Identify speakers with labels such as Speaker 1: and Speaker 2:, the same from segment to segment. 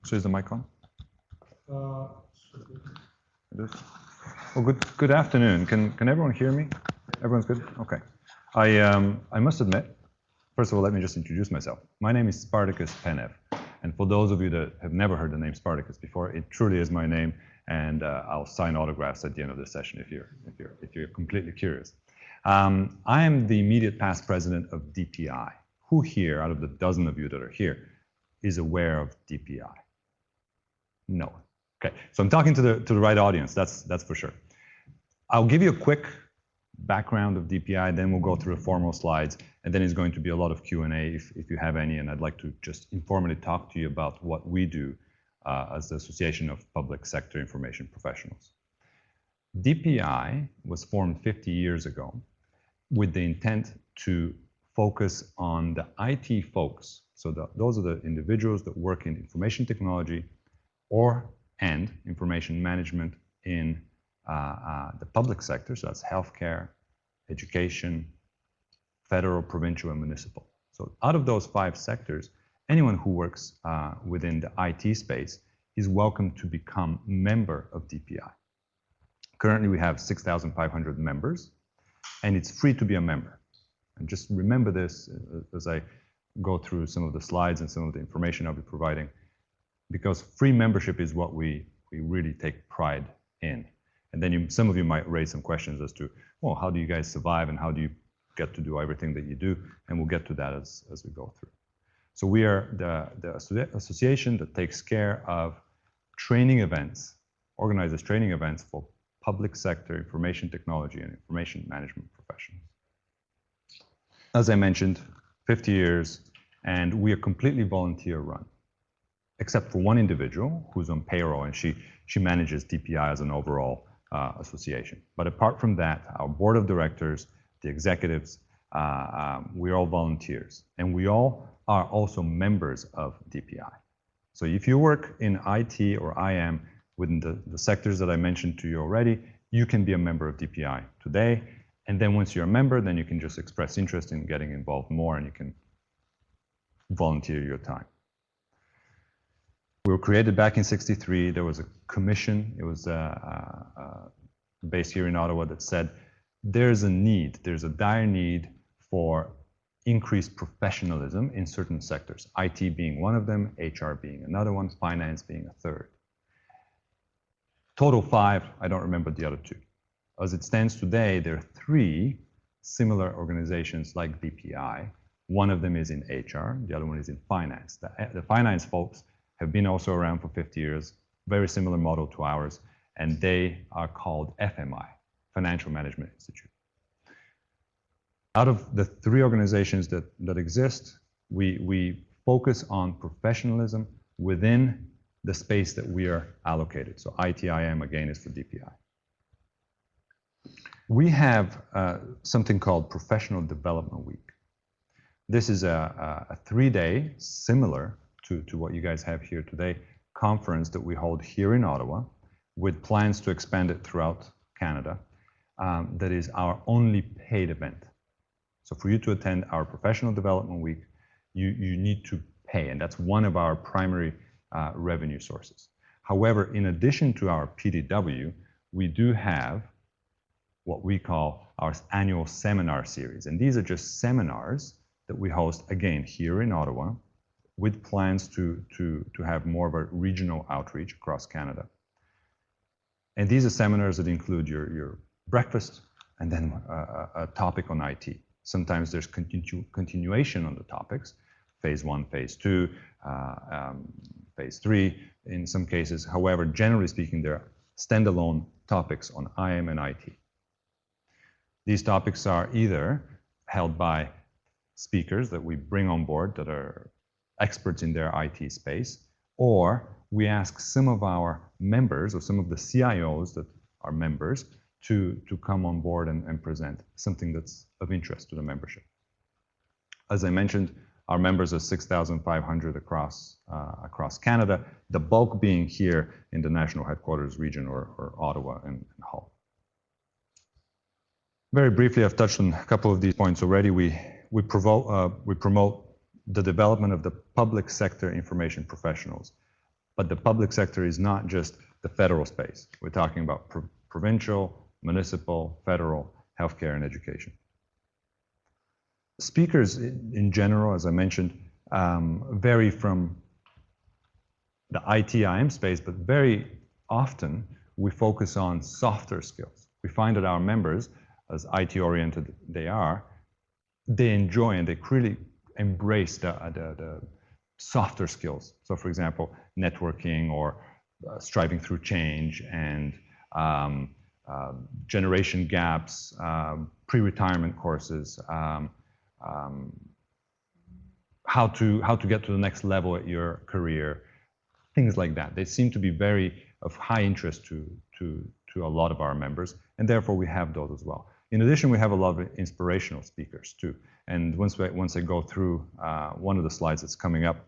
Speaker 1: So is the mic on?
Speaker 2: Should be.
Speaker 1: It is. Well, good afternoon. Can everyone hear me? Everyone's good? Okay. I must admit, first of all, let me just introduce myself. My name is Spartacus Penev, and for those of you that have never heard the name Spartacus before, it truly is my name, and I'll sign autographs at the end of this session if you're completely curious. I am the immediate past president of DPI. Who here, out of the dozen of you that are here, is aware of DPI? No. Okay, so I'm talking to the right audience. That's for sure. I'll give you a quick background of DPI, then we'll go through the formal slides, and then it's going to be a lot of Q&A if you have any, and I'd like to just informally talk to you about what we do as the Association of Public Sector Information Professionals. DPI was formed 50 years ago with the intent to focus on the IT folks. So those are the individuals that work in information technology and information management in the public sector, so that's healthcare, education, federal, provincial, and municipal. So out of those 5 sectors, anyone who works within the IT space is welcome to become a member of DPI. Currently, we have 6,500 members, and it's free to be a member. And just remember this as I go through some of the slides and some of the information I'll be providing, because free membership is what we really take pride in. And then some of you might raise some questions as to, well, how do you guys survive and how do you get to do everything that you do? And we'll get to that as we go through. So we are the association that takes care of training events, organizes training events for public sector information technology and information management professionals. As I mentioned, 50 years, and we are completely volunteer run, except for one individual who's on payroll, and she manages DPI as an overall association. But apart from that, our board of directors, the executives, we're all volunteers, and we all are also members of DPI. So if you work in IT or IM within the sectors that I mentioned to you already, you can be a member of DPI today. And then once you're a member, then you can just express interest in getting involved more, and you can volunteer your time. We were created back in '63. There was a commission. It was based here in Ottawa that said there's a dire need for increased professionalism in certain sectors, IT being one of them, HR being another one, finance being a third. Total 5, I don't remember the other 2. As it stands today, there are 3 similar organizations like DPI. One of them is in HR, the other one is in finance. The finance folks have been also around for 50 years, very similar model to ours, and they are called FMI, Financial Management Institute. Out of the 3 organizations that exist, we focus on professionalism within the space that we are allocated. So ITIM, again, is for DPI. We have something called Professional Development Week. This is a 3-day, similar to what you guys have here today, conference that we hold here in Ottawa with plans to expand it throughout Canada. That is our only paid event. So for you to attend our Professional Development Week, you need to pay, and that's one of our primary revenue sources. However, in addition to our PDW, we do have what we call our annual seminar series. And these are just seminars that we host, again, here in Ottawa, with plans to have more of a regional outreach across Canada. And these are seminars that include your breakfast and then a topic on IT. Sometimes there's continuation on the topics, phase 1, phase 2, phase 3 in some cases. However, generally speaking, they're standalone topics on IM and IT. These topics are either held by speakers that we bring on board that are experts in their IT space, or we ask some of our members or some of the CIOs that are members to come on board and present something that's of interest to the membership. As I mentioned, our members are 6,500 across Canada, the bulk being here in the national headquarters region or Ottawa and Hull. Very briefly, I've touched on a couple of these points already. We promote the development of the public sector information professionals. But the public sector is not just the federal space. We're talking about provincial, municipal, federal, healthcare, and education. Speakers in general, as I mentioned, vary from the IT/IM space, but very often we focus on softer skills. We find that our members, as IT-oriented they enjoy and they really embrace the softer skills. So for example, networking or striving through change and generation gaps, pre-retirement courses, how to get to the next level at your career, things like that. They seem to be very of high interest to a lot of our members, and therefore we have those as well. In addition, we have a lot of inspirational speakers too. And once I go through one of the slides that's coming up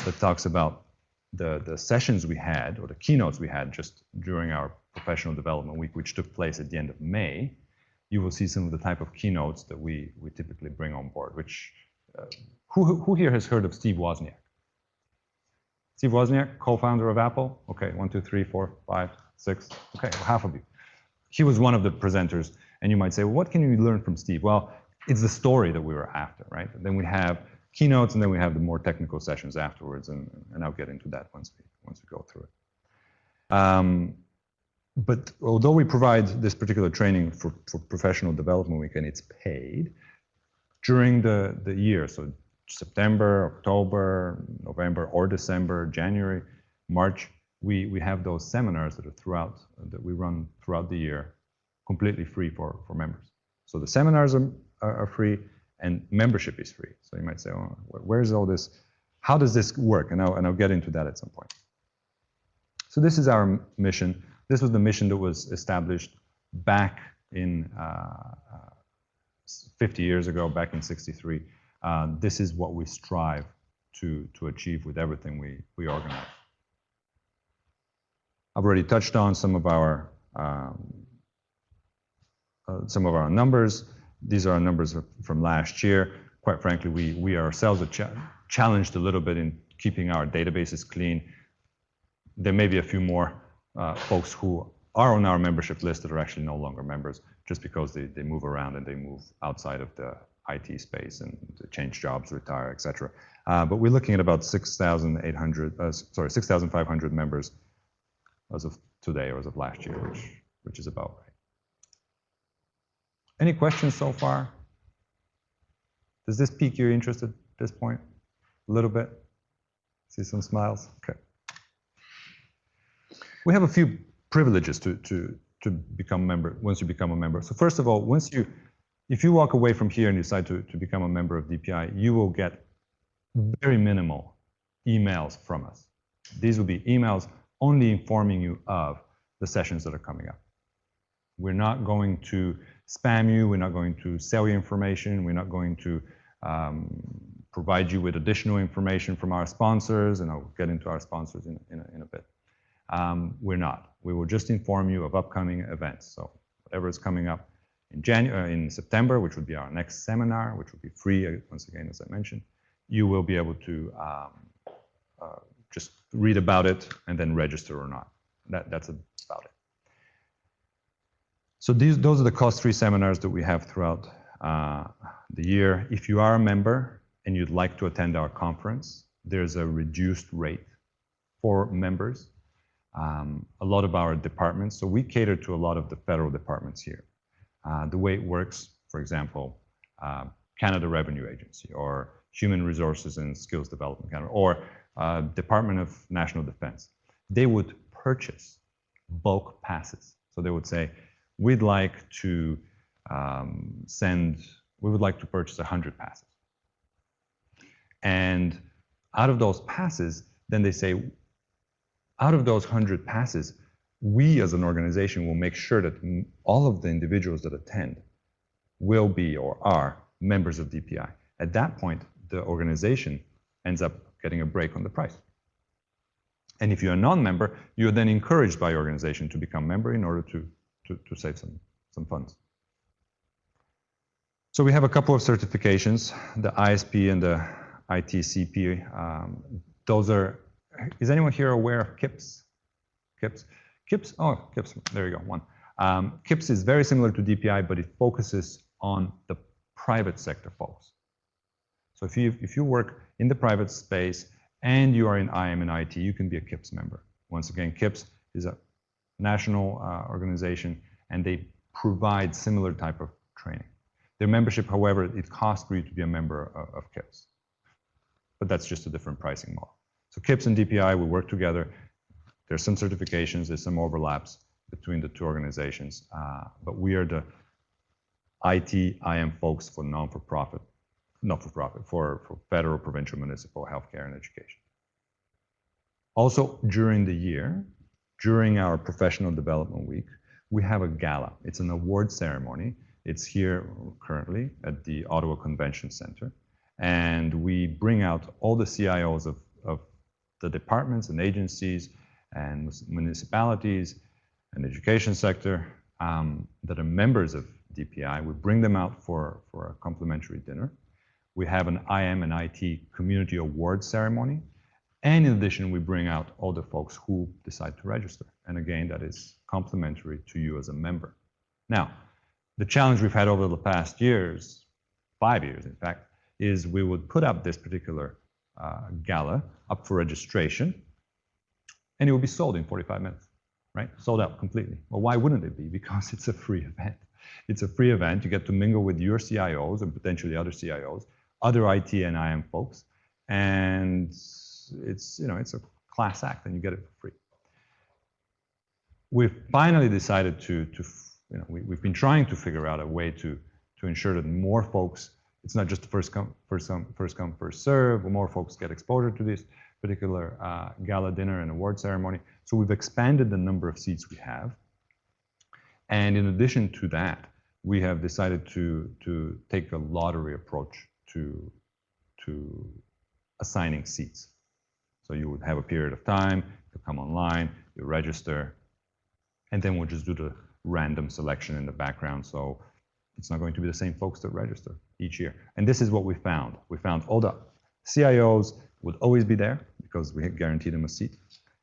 Speaker 1: that talks about the sessions we had, or the keynotes we had just during our professional development week, which took place at the end of May, you will see some of the type of keynotes that we typically bring on board, which, who here has heard of Steve Wozniak? Steve Wozniak, co-founder of Apple? Okay, 1, 2, 3, 4, 5, 6. Okay, well, half of you. He was one of the presenters, and you might say, well, what can you learn from Steve? Well, it's the story that we were after, right? And then we have keynotes, and then we have the more technical sessions afterwards, and I'll get into that once we go through it. But although we provide this particular training for Professional Development Week, and it's paid, during the year, so September, October, November, or December, January, March, we have those seminars that we run throughout the year, completely free for members. So the seminars are free, and membership is free. So you might say, oh, where's all this? How does this work? And I'll get into that at some point. So this is our mission. This was the mission that was established back in 50 years ago, back in '63. This is what we strive to achieve with everything we organize. I've already touched on some of our numbers. These are our numbers from last year. Quite frankly, we ourselves are challenged a little bit in keeping our databases clean. There may be a few more folks who are on our membership list that are actually no longer members, just because they move around and they move outside of the IT space and change jobs, retire, etc. But we're looking at about 6,500 members as of today, or as of last year, which is about right. Any questions so far? Does this pique your interest at this point? A little bit? See some smiles? Okay. We have a few privileges to become a member, once you become a member. So first of all, if you walk away from here and decide to become a member of DPI, you will get very minimal emails from us. These will be emails only informing you of the sessions that are coming up. We're not going to spam you, we're not going to sell you information, we're not going to provide you with additional information from our sponsors, and I'll get into our sponsors in a bit. We're not. We will just inform you of upcoming events. So whatever is coming up in September, which would be our next seminar, which will be free, once again, as I mentioned, you will be able to just read about it and then register or not. That's about it. So those are the cost-free seminars that we have throughout the year. If you are a member and you'd like to attend our conference, there's a reduced rate for members. A lot of our departments, so we cater to a lot of the federal departments here. The way it works, for example, Canada Revenue Agency, or Human Resources and Skills Development Canada, or Department of National Defense, they would purchase bulk passes. So they would say, we'd like to purchase 100 passes. And out of those passes, then they say, out of those 100 passes, we as an organization will make sure that all of the individuals that attend will be or are members of DPI. At that point, the organization ends up getting a break on the price. And if you're a non-member, you're then encouraged by your organization to become a member in order to save some funds. So we have a couple of certifications, the ISP and the ITCP. Those are is anyone here aware of KIPS? KIPS? KIPS, oh, KIPS, there you go, one. KIPS is very similar to DPI, but it focuses on the private sector folks. So if you work in the private space and you are in IM and IT, you can be a KIPS member. Once again, KIPS is a national organization, and they provide similar type of training. Their membership, however, it costs for you to be a member of KIPS. But that's just a different pricing model. So KIPS and DPI, we work together. There's some certifications, there's some overlaps between the two organizations, but we are the IT, IM folks for not-for-profit, for federal, provincial, municipal, healthcare, and education. Also, during the year, during our professional development week, we have a gala. It's an award ceremony. It's here currently at the Ottawa Convention Center. And we bring out all the CIOs of the departments and agencies and municipalities and education sector that are members of DPI. We bring them out for a complimentary dinner. We have an IM and IT community award ceremony. And in addition, we bring out all the folks who decide to register. And again, that is complimentary to you as a member. Now, the challenge we've had over the past years, 5 years in fact, is we would put up this particular gala up for registration, and it will be sold in 45 minutes, right? Sold out completely. Well, why wouldn't it be? Because it's a free event. It's a free event. You get to mingle with your CIOs and potentially other CIOs, other IT and IM folks, and it's a class act, and you get it for free. We've finally decided we've been trying to figure out a way to ensure that more folks, it's not just first come, first serve, more folks get exposure to this particular gala dinner and award ceremony. So we've expanded the number of seats we have. And in addition to that, we have decided to take a lottery approach to assigning seats. So you would have a period of time to come online, you register, and then we'll just do the random selection in the background. So it's not going to be the same folks that register each year. And this is what we found. We found all the CIOs would always be there because we guaranteed them a seat.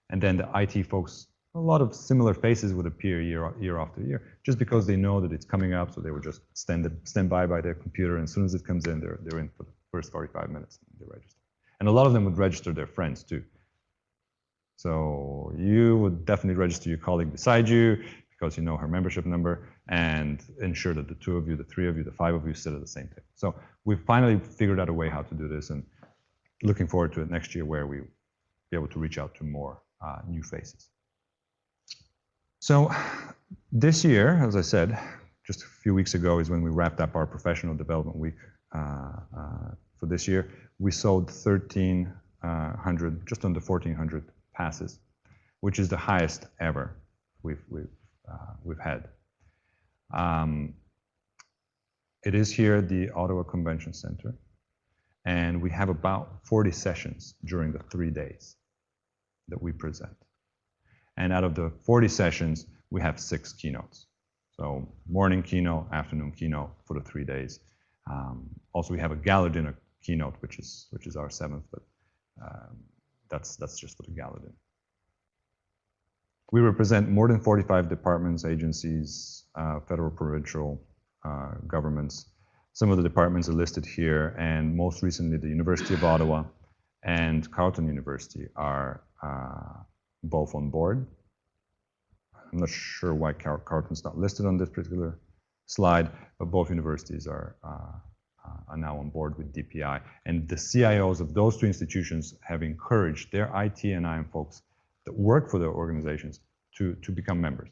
Speaker 1: And then the IT folks, a lot of similar faces would appear year after year, just because they know that it's coming up. So they would just stand by their computer, and as soon as it comes in, they're in for the first 45 minutes. They register. And a lot of them would register their friends too. So you would definitely register your colleague beside you because you know her membership number, and ensure that the 2 of you, the 3 of you, the 5 of you sit at the same table. So we've finally figured out a way how to do this, and looking forward to it next year where we'll be able to reach out to more new faces. So this year, as I said, just a few weeks ago is when we wrapped up our professional development week for this year. We sold 1,300, just under 1,400 passes, which is the highest ever we've had. It is here at the Ottawa Convention Center, and we have about 40 sessions during the 3 days that we present. And out of the 40 sessions, we have 6 keynotes. So morning keynote, afternoon keynote for the 3 days. Also, we have a gala dinner keynote, which is our 7th, but that's just for the gala dinner. We represent more than 45 departments, agencies, federal, provincial governments. Some of the departments are listed here, and most recently the University of Ottawa and Carleton University are both on board. I'm not sure why Carleton's not listed on this particular slide, but both universities are now on board with DPI. And the CIOs of those 2 institutions have encouraged their IT and IM folks that work for their organizations to become members.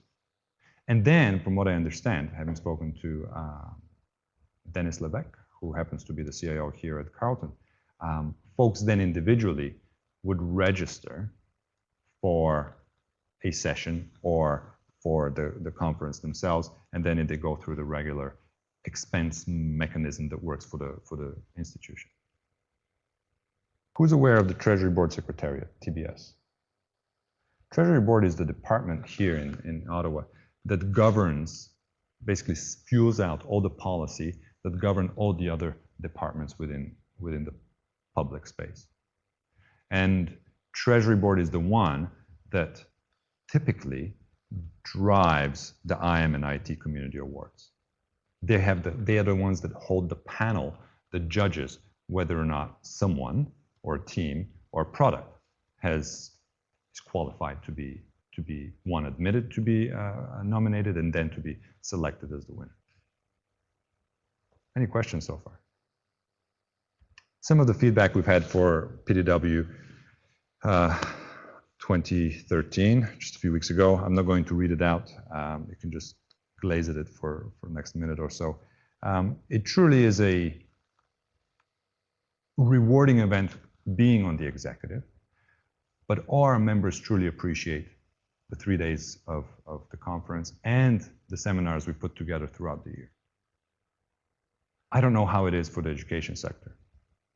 Speaker 1: And then, from what I understand, having spoken to Dennis Levesque, who happens to be the CIO here at Carleton, folks then individually would register for a session or for the conference themselves, and then they go through the regular expense mechanism that works for the institution. Who's aware of the Treasury Board Secretariat, TBS? Treasury Board is the department here in Ottawa that governs, basically spews out all the policy that govern all the other departments within the public space. And Treasury Board is the one that typically drives the IM and IT community awards. They are the ones that hold the panel that judges whether or not someone or a team or a product is qualified to be one, admitted to be nominated, and then to be selected as the winner. Any questions so far? Some of the feedback we've had for PDW 2013, just a few weeks ago. I'm not going to read it out. You can just glaze at it for the next minute or so. It truly is a rewarding event being on the executive, but our members truly appreciate the 3 days of the conference and the seminars we put together throughout the year. I don't know how it is for the education sector,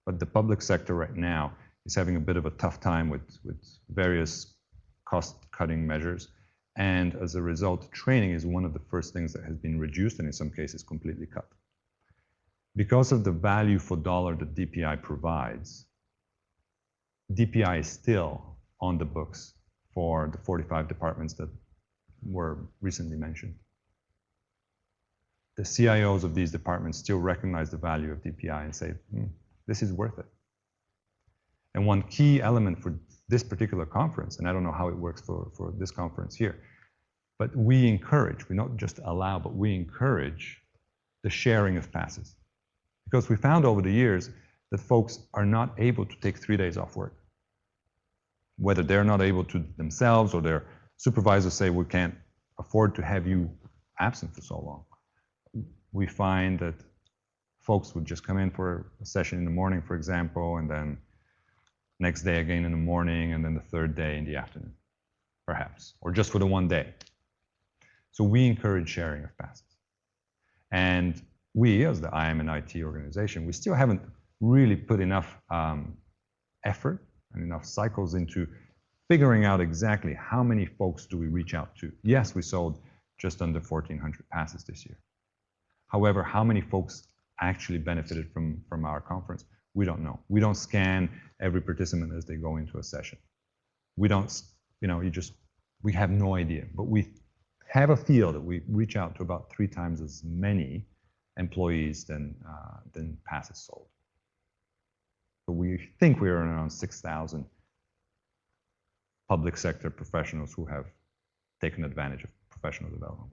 Speaker 1: but the public sector right now is having a bit of a tough time with various cost-cutting measures, and as a result, training is one of the first things that has been reduced and in some cases completely cut. Because of the value for dollar that DPI provides, DPI is still on the books for the 45 departments that were recently mentioned. The CIOs of these departments still recognize the value of DPI and say, this is worth it. And one key element for this particular conference, and I don't know how it works for this conference here, but we encourage, we not just allow, but we encourage the sharing of passes. Because we found over the years that folks are not able to take 3 days off work. Whether they're not able to themselves or their supervisors say, we can't afford to have you absent for so long. We find that folks would just come in for a session in the morning, for example, and then next day again in the morning, and then the third day in the afternoon, perhaps, or just for the 1 day. So we encourage sharing of passes. And we, as the IM and IT organization, we still haven't really put enough effort and enough cycles into figuring out exactly how many folks do we reach out to. Yes, we sold just under 1,400 passes this year. However, how many folks actually benefited from our conference? We don't know. We don't scan every participant as they go into a session. We don't, we have no idea. But we have a feel that we reach out to about 3 times as many employees than passes sold. So we think we're around 6,000 public sector professionals who have taken advantage of professional development.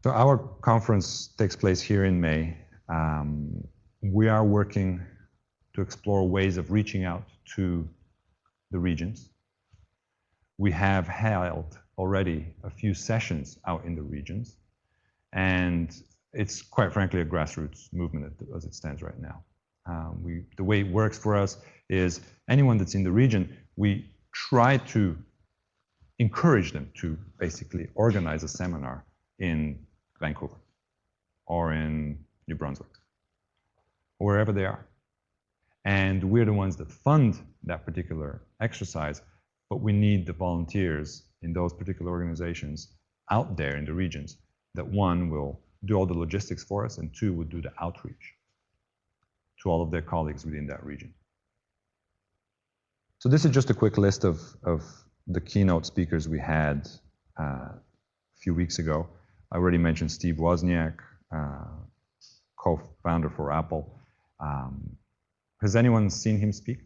Speaker 1: So our conference takes place here in May. We are working to explore ways of reaching out to the regions. We have held already a few sessions out in the regions, and it's quite frankly a grassroots movement as it stands right now. The way it works for us is anyone that's in the region, we try to encourage them to basically organize a seminar in Vancouver or in New Brunswick, or wherever they are. And we're the ones that fund that particular exercise, but we need the volunteers in those particular organizations out there in the regions that, one, will do all the logistics for us, and two, would do the outreach to all of their colleagues within that region. So this is just a quick list of the keynote speakers we had a few weeks ago. I already mentioned Steve Wozniak, co-founder for Apple. Has anyone seen him speak?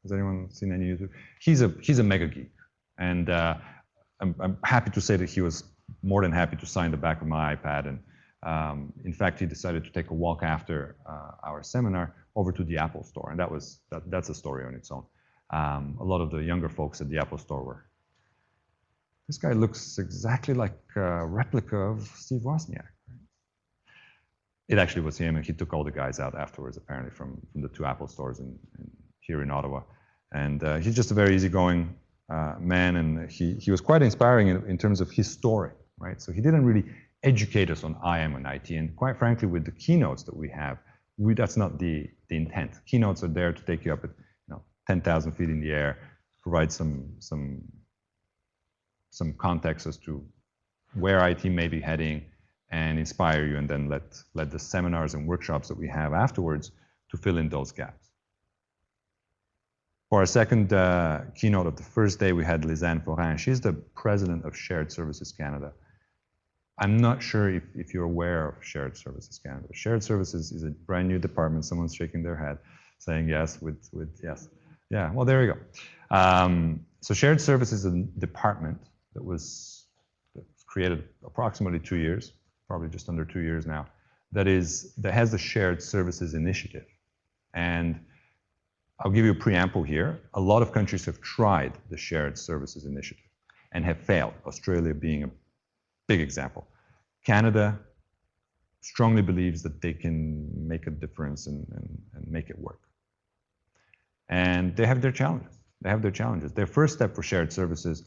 Speaker 1: Has anyone seen any YouTube? He's a mega geek, and I'm happy to say that he was more than happy to sign the back of my iPad. And in fact, he decided to take a walk after our seminar over to the Apple store, and that's a story on its own. A lot of the younger folks at the Apple store were, this guy looks exactly like a replica of Steve Wozniak. It actually was him, and he took all the guys out afterwards, apparently, from the 2 Apple stores here in Ottawa. And he's just a very easygoing man, and he was quite inspiring in terms of his story, right? So he didn't really educate us on IM and IT, and quite frankly, with the keynotes that we have, that's not the intent. Keynotes are there to take you up at 10,000 feet in the air, provide some context as to where IT may be heading, and inspire you, and then let the seminars and workshops that we have afterwards to fill in those gaps. For our second keynote of the first day, we had Lisanne Forin. She's the president of Shared Services Canada. I'm not sure if you're aware of Shared Services Canada. Shared Services is a brand new department. Someone's shaking their head, saying yes with yes. Yeah, well, there you go. So Shared Services is a department that was created approximately 2 years, probably just under 2 years now, that has the Shared Services Initiative. And I'll give you a preamble here. A lot of countries have tried the Shared Services Initiative and have failed, Australia being a big example. Canada strongly believes that they can make a difference and make it work. And they have their challenges. Their first step for shared services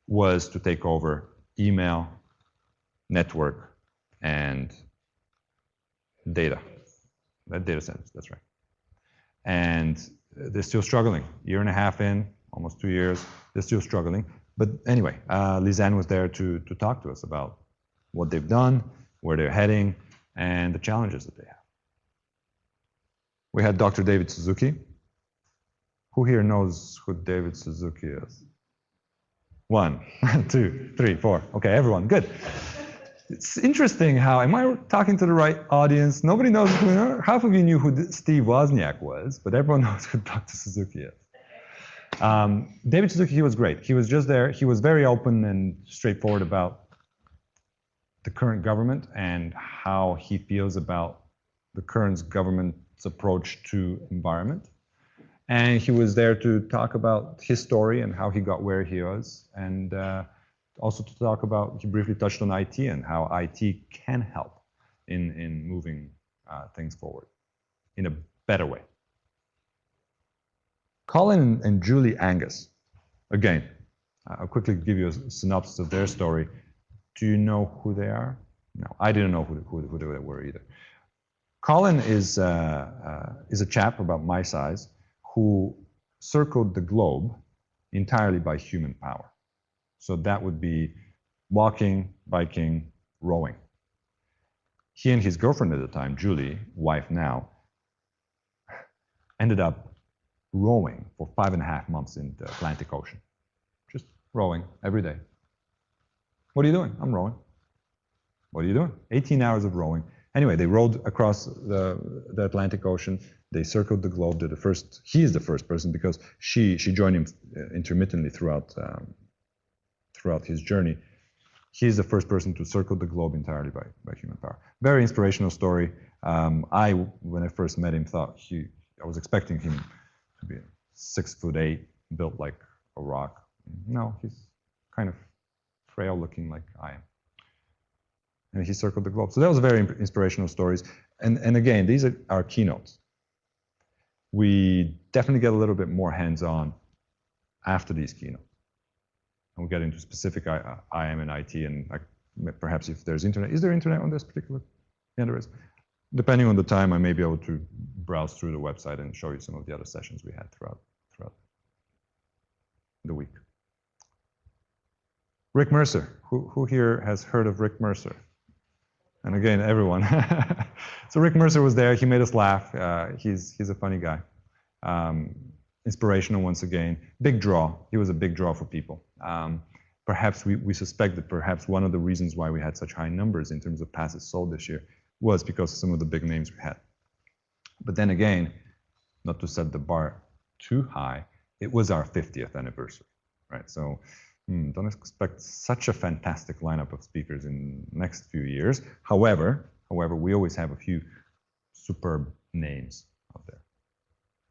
Speaker 1: was to take over email, network, and data. Data centers, that's right. And they're still struggling. Year and a half in, almost 2 years, they're still struggling. But anyway, Lisanne was there to talk to us about what they've done, where they're heading, and the challenges that they have. We had Dr. David Suzuki. Who here knows who David Suzuki is? 1, 2, 3, 4. Okay, everyone, good. It's interesting how, am I talking to the right audience? Nobody knows half of you knew who Steve Wozniak was, but everyone knows who Dr. Suzuki is. David Suzuki, he was great. He was just there. He was very open and straightforward about the current government and how he feels about the current government's approach to environment. And he was there to talk about his story and how he got where he was, and also to talk about, he briefly touched on IT and how IT can help in moving things forward in a better way. Colin and Julie Angus, again, I'll quickly give you a synopsis of their story. Do you know who they are? No, I didn't know who they were either. Colin is a chap about my size who circled the globe entirely by human power. So that would be walking, biking, rowing. He and his girlfriend at the time, Julie, wife now, ended up rowing for 5.5 months in the Atlantic Ocean. Just rowing every day. What are you doing? I'm rowing. What are you doing? 18 hours of rowing. Anyway, they rowed across the Atlantic Ocean. They circled the globe. He is the first person because she joined him intermittently throughout his journey. He's the first person to circle the globe entirely by human power. Very inspirational story. When I first met him, I was expecting him to be 6'8", built like a rock. No, he's kind of frail looking like I am. And he circled the globe. So that was very inspirational stories. And again, these are our keynotes. We definitely get a little bit more hands-on after these keynotes. And we'll get into specific IM and IT, and perhaps if there's internet. Is there internet on this particular? Yeah, there is. Depending on the time, I may be able to browse through the website and show you some of the other sessions we had throughout the week. Rick Mercer. Who here has heard of Rick Mercer? And again, everyone. So Rick Mercer was there. He made us laugh. He's a funny guy. Inspirational once again. Big draw. He was a big draw for people. Perhaps we suspect that perhaps one of the reasons why we had such high numbers in terms of passes sold this year was because of some of the big names we had. But then again, not to set the bar too high, it was our 50th anniversary, right? So don't expect such a fantastic lineup of speakers in the next few years. However, we always have a few superb names out there,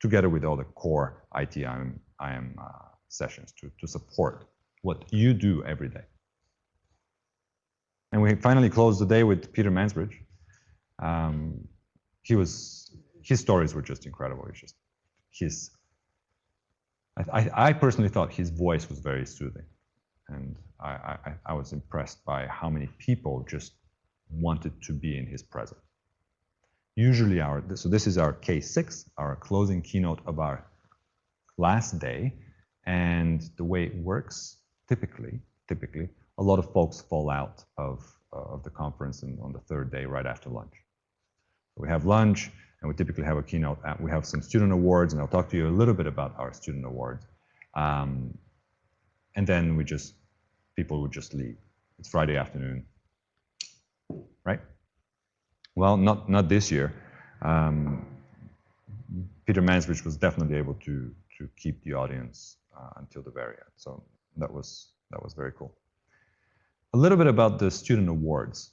Speaker 1: together with all the core IM sessions to support what you do every day. And we finally closed the day with Peter Mansbridge. His stories were just incredible. I personally thought his voice was very soothing. And I was impressed by how many people just wanted to be in his presence. Usually so this is our K6, our closing keynote of our last day. And the way it works, typically, a lot of folks fall out of the conference and on the third day right after lunch. So we have lunch, and we typically have a keynote. We have some student awards, and I'll talk to you a little bit about our student awards. And then people would just leave. It's Friday afternoon, right? Well, not this year. Peter Mansbridge was definitely able to keep the audience until the very end. So that was very cool. A little bit about the student awards.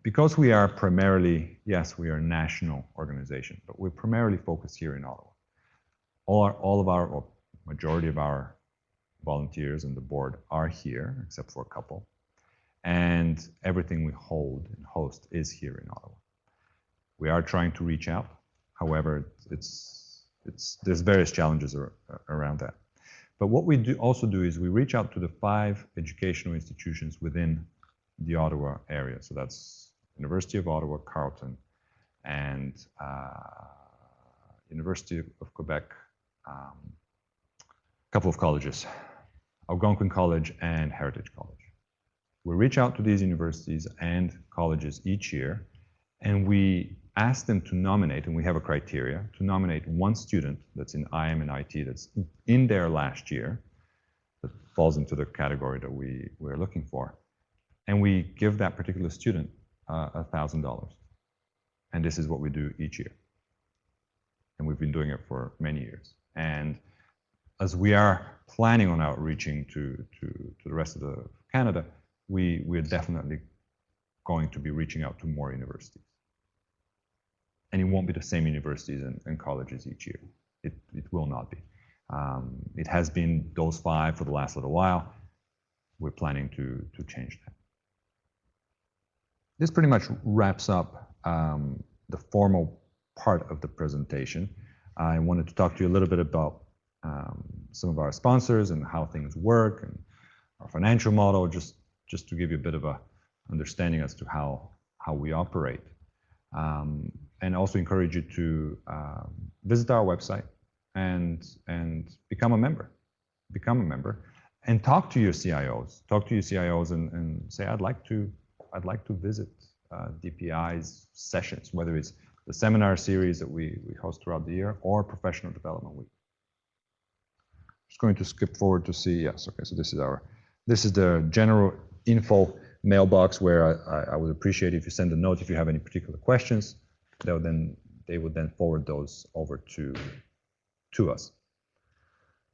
Speaker 1: Because we are primarily, yes, we are a national organization, but we're primarily focused here in Ottawa. All of our, or majority of our volunteers and the board are here, except for a couple. And everything we hold and host is here in Ottawa. We are trying to reach out. However, there's various challenges around that. But what we also do is we reach out to the 5 educational institutions within the Ottawa area. So that's University of Ottawa, Carleton, and University of Quebec, a couple of colleges, Algonquin College and Heritage College. We reach out to these universities and colleges each year, and we ask them to nominate, and we have a criteria, to nominate one student that's in IM and IT that's in their last year, that falls into the category that we're looking for. And we give that particular student $1,000. And this is what we do each year. And we've been doing it for many years. And as we are planning on outreaching to the rest of Canada, we're definitely going to be reaching out to more universities. And it won't be the same universities and colleges each year. It will not be. It has been those 5 for the last little while. We're planning to change that. This pretty much wraps up the formal part of the presentation. I wanted to talk to you a little bit about some of our sponsors and how things work and our financial model, just to give you a bit of a understanding as to how we operate. And also encourage you to visit our website and become a member. Become a member and talk to your CIOs. Talk to your CIOs and say, I'd like to visit DPI's sessions, whether it's the seminar series that we host throughout the year or professional development week. Just going to skip forward to see, yes, okay, so this is the general info mailbox where I would appreciate if you send a note if you have any particular questions. They would then forward those over to us.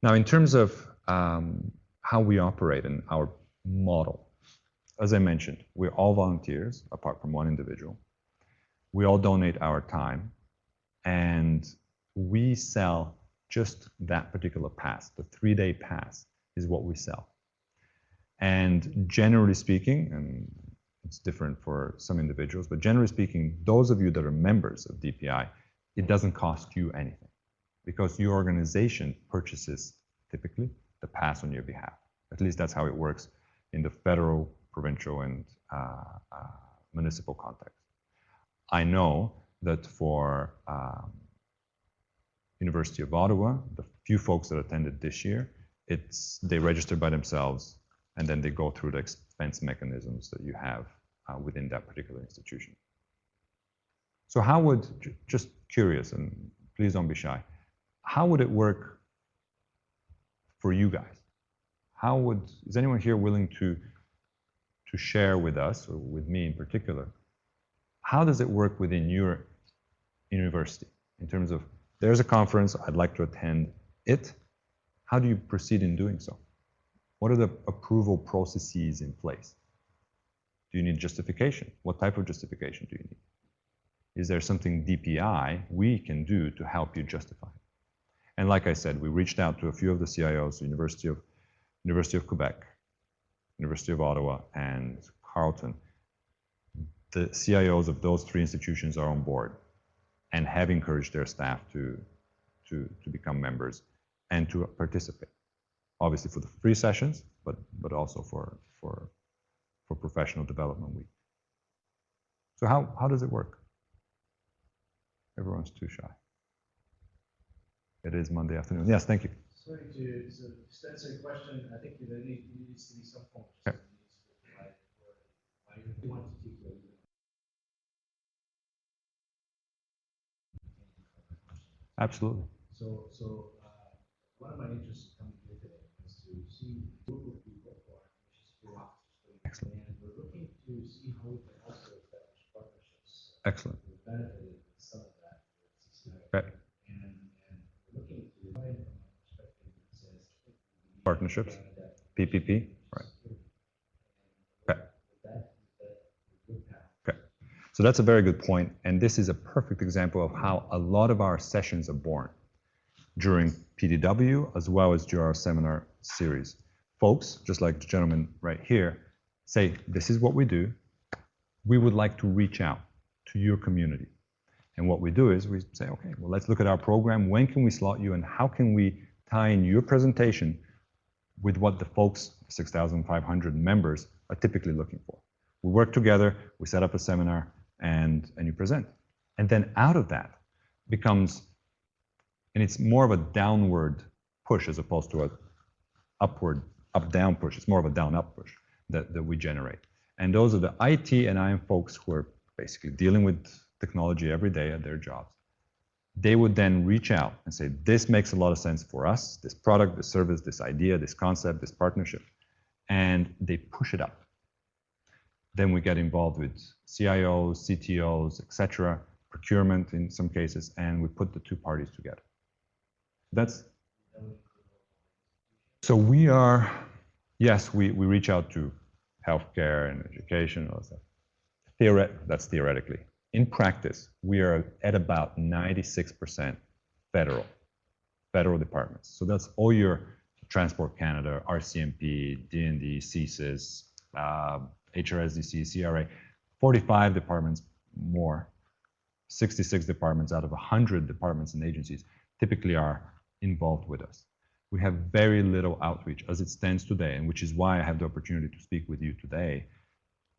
Speaker 1: Now, in terms of how we operate and our model, as I mentioned, we're all volunteers, apart from one individual. We all donate our time, and we sell just that particular pass. The 3-day pass is what we sell. And generally speaking, and it's different for some individuals, but generally speaking, those of you that are members of DPI, it doesn't cost you anything because your organization purchases typically the pass on your behalf. At least that's how it works in the federal, provincial, and municipal context. I know that for University of Ottawa, the few folks that attended this year, they register by themselves, and then they go through the expense mechanisms that you have within that particular institution. So how would, just curious, and please don't be shy, how would it work for you guys? Is anyone here willing to share with us, or with me in particular, how does it work within your university in terms of, there's a conference, I'd like to attend it. How do you proceed in doing so? What are the approval processes in place? Do you need justification? What type of justification do you need? Is there something DPI we can do to help you justify it? And like I said, we reached out to a few of the CIOs, University of Quebec, University of Ottawa, and Carleton. The CIOs of those 3 institutions are on board and have encouraged their staff to become members and to participate. Obviously for the free sessions, but also for professional development week. So how does it work? Everyone's too shy. It is Monday afternoon. Yes, thank you.
Speaker 2: Sorry to just answer a question. I think there needs to be some form
Speaker 1: Okay. Absolutely.
Speaker 2: So one of my interests coming here today is to see a group of people who are security officers.
Speaker 1: Excellent.
Speaker 2: And we're looking to see how we can also establish partnerships.
Speaker 1: Excellent.
Speaker 2: We've benefited with some of that with CCI.
Speaker 1: Okay.
Speaker 2: And we're looking to find from a perspective that says
Speaker 1: Partnerships. PPP. Right. Okay. Okay. So that's a very good point, and this is a perfect example of how a lot of our sessions are born during PDW as well as during our seminar series. Folks, just like the gentleman right here, say, this is what we do. We would like to reach out to your community. And what we do is we say, okay, well, let's look at our program. When can we slot you, and how can we tie in your presentation with what the folks, 6,500 members, are typically looking for? We work together, we set up a seminar, and you present. And then out of that becomes, and it's more of a downward push as opposed to a upward, up-down push. It's more of a down-up push that we generate. And those are the IT and IM folks who are basically dealing with technology every day at their jobs. They would then reach out and say, this makes a lot of sense for us, this product, this service, this idea, this concept, this partnership. And they push it up. Then we get involved with CIOs, CTOs, etc., procurement in some cases, and we put the two parties together. That's so we are, yes, we reach out to healthcare and education, all that stuff. That's theoretically. In practice, we are at about 96% federal departments. So that's all your Transport Canada, RCMP, D&D, CSIS, HRSDC, CRA, 45 departments more, 66 departments out of 100 departments and agencies typically are involved with us. We have very little outreach as it stands today, and which is why I have the opportunity to speak with you today.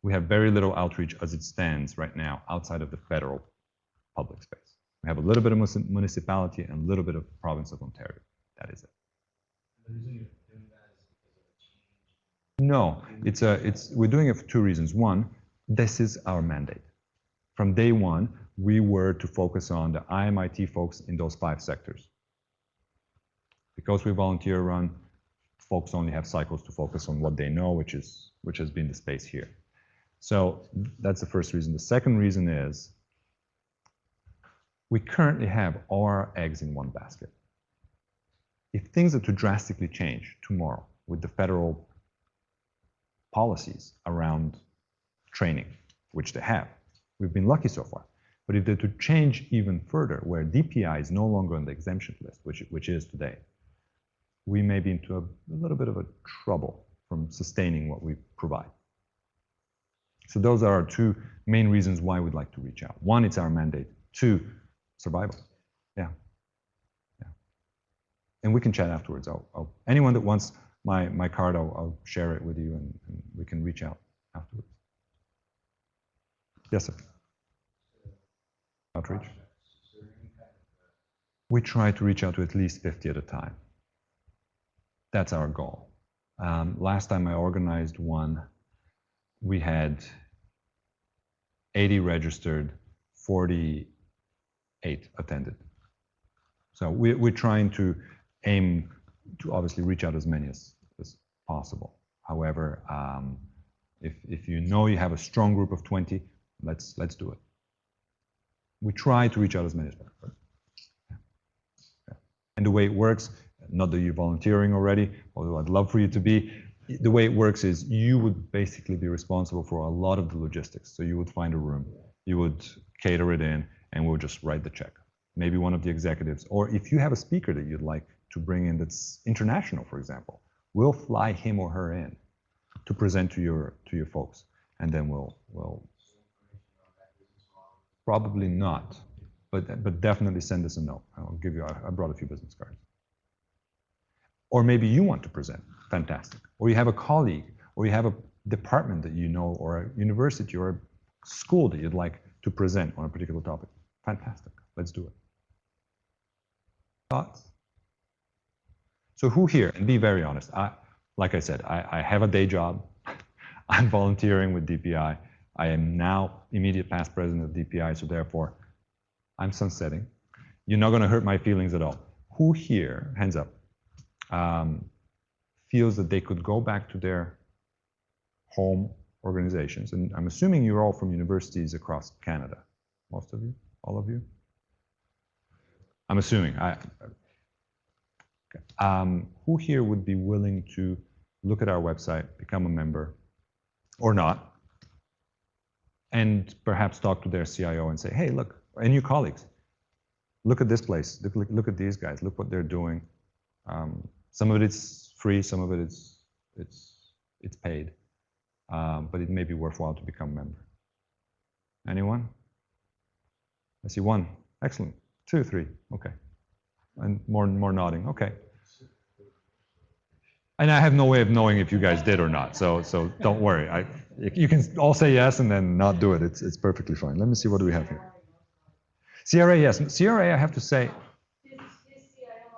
Speaker 1: We have very little outreach as it stands right now outside of the federal public space. We have a little bit of municipality and a little bit of province of Ontario. That is it.
Speaker 2: The reason you're doing that is because of a change.
Speaker 1: No, we're doing it for two reasons. One, this is our mandate. From day one, we were to focus on the IMIT folks in those 5 sectors. Because we volunteer run, folks only have cycles to focus on what they know, which has been the space here. So that's the first reason. The second reason is we currently have all our eggs in one basket. If things are to drastically change tomorrow with the federal policies around training, which they have, we've been lucky so far. But if they're to change even further, where DPI is no longer on the exemption list, which is today, we may be into a little bit of a trouble from sustaining what we provide. So those are our two main reasons why we'd like to reach out. One, it's our mandate. Two, survival. Yeah. And we can chat afterwards. Anyone that wants my card, I'll share it with you, and we can reach out afterwards. Yes, sir. Outreach. We try to reach out to at least 50 at a time. That's our goal. Last time I organized one, we had 80 registered, 48 attended. So we're trying to aim to obviously reach out as many as possible. However, if you know you have a strong group of 20, let's do it. We try to reach out as many as possible. Yeah. And the way it works, not that you're volunteering already, although I'd love for you to be, the way it works is you would basically be responsible for a lot of the logistics. So you would find a room, you would cater it in, and we'll just write the check. Maybe one of the executives, or if you have a speaker that you'd like to bring in that's international, for example, we'll fly him or her in to present to your folks, and then we'll probably not, but definitely send us a note. I'll give you. I brought a few business cards. Or maybe you want to present. Fantastic. Or you have a colleague, or you have a department that you know, or a university, or a school that you'd like to present on a particular topic. Fantastic. Let's do it. Thoughts? So who here, and be very honest, like I said, I have a day job. I'm volunteering with DPI. I am now immediate past president of DPI, so therefore I'm sunsetting. You're not going to hurt my feelings at all. Who here, hands up, feels that they could go back to their home organizations? And I'm assuming you're all from universities across Canada. Most of you? All of you? I'm assuming. Who here would be willing to look at our website, become a member, or not, and perhaps talk to their CIO and say, hey, look, and your colleagues, look at this place, look at these guys, look what they're doing. Some of it is free, some of it it's paid, but it may be worthwhile to become a member. Anyone? I see one. Excellent. 2, 3. Okay. And more nodding. Okay. And I have no way of knowing if you guys did or not, so don't worry. You can all say yes and then not do it. It's perfectly fine. Let me see, what do we have here? CRA, yes. CRA, I have to say.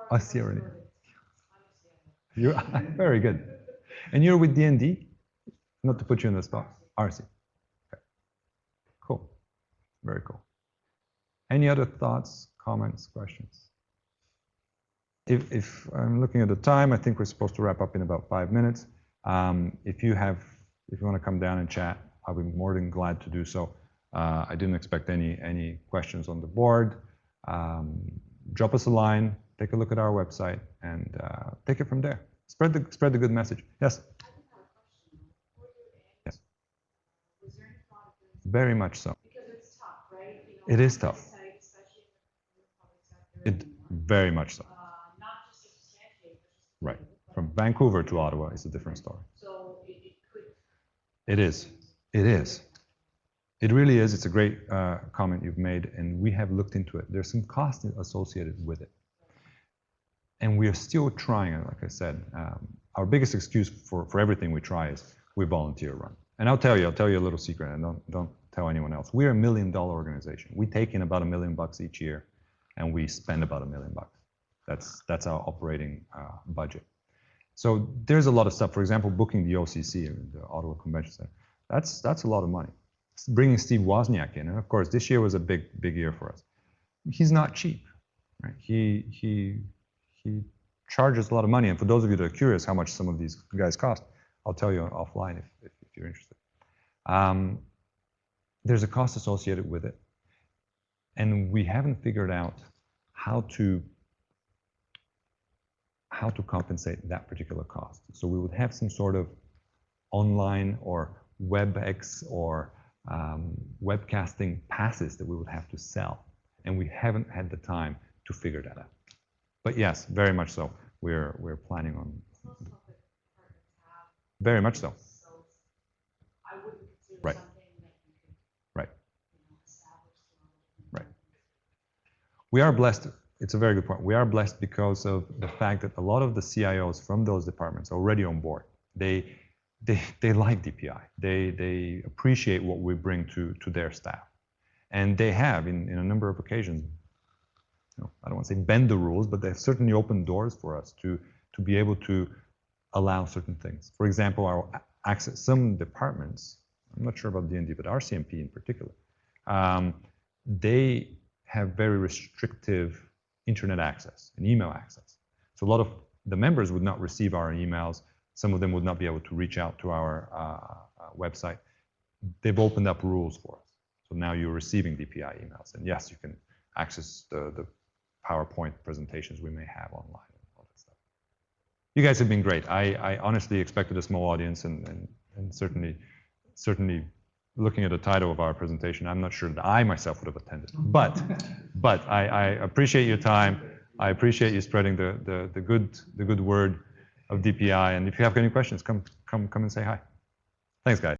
Speaker 1: CRA. You're very good. And you're with D&D? Not to put you in the spot. RC. Okay. Cool. Very cool. Any other thoughts, comments, questions? If I'm looking at the time, I think we're supposed to wrap up in about 5 minutes. If you want to come down and chat, I'll be more than glad to do so. I didn't expect any questions on the board. Drop us a line, take a look at our website, and take it from there. Spread the good message. Yes. Yes. Very much so. Because it's tough, right? It is tough. Very much so. Right. From Vancouver to Ottawa is a different story. So it could. It is. It is. It really is. It's a great comment you've made, and we have looked into it. There's some cost associated with it. And we are still trying, like I said, our biggest excuse for everything we try is we volunteer run. And I'll tell you a little secret, and don't tell anyone else. We're a $1 million organization. We take in about $1 million each year, and we spend about $1 million. That's our operating budget. So there's a lot of stuff. For example, booking the OCC, the Ottawa Convention Center. That's a lot of money. Bringing Steve Wozniak in, and of course, this year was a big year for us. He's not cheap, right? He charges a lot of money. And for those of you that are curious how much some of these guys cost, I'll tell you offline if you're interested. There's a cost associated with it, and we haven't figured out how to compensate that particular cost. So we would have some sort of online or WebEx or webcasting passes that we would have to sell, and we haven't had the time to figure that out. But yes, very much so. We're planning on. Very much so. I wouldn't consider right. Something that you could, right. Establish. Right. We are blessed. It's a very good point. We are blessed because of the fact that a lot of the CIOs from those departments are already on board. They like DPI. They appreciate what we bring to their staff, and they have in a number of occasions. I don't want to say bend the rules, but they've certainly opened doors for us to be able to allow certain things. For example, our access, some departments, I'm not sure about D&D, but RCMP in particular, they have very restrictive internet access and email access. So a lot of the members would not receive our emails. Some of them would not be able to reach out to our website. They've opened up rules for us. So now you're receiving DPI emails. And yes, you can access the PowerPoint presentations we may have online and all that stuff. You guys have been great. I honestly expected a small audience, and certainly looking at the title of our presentation, I'm not sure that I myself would have attended. But I appreciate your time. I appreciate you spreading the good word of DPI. And if you have any questions, come and say hi. Thanks, guys.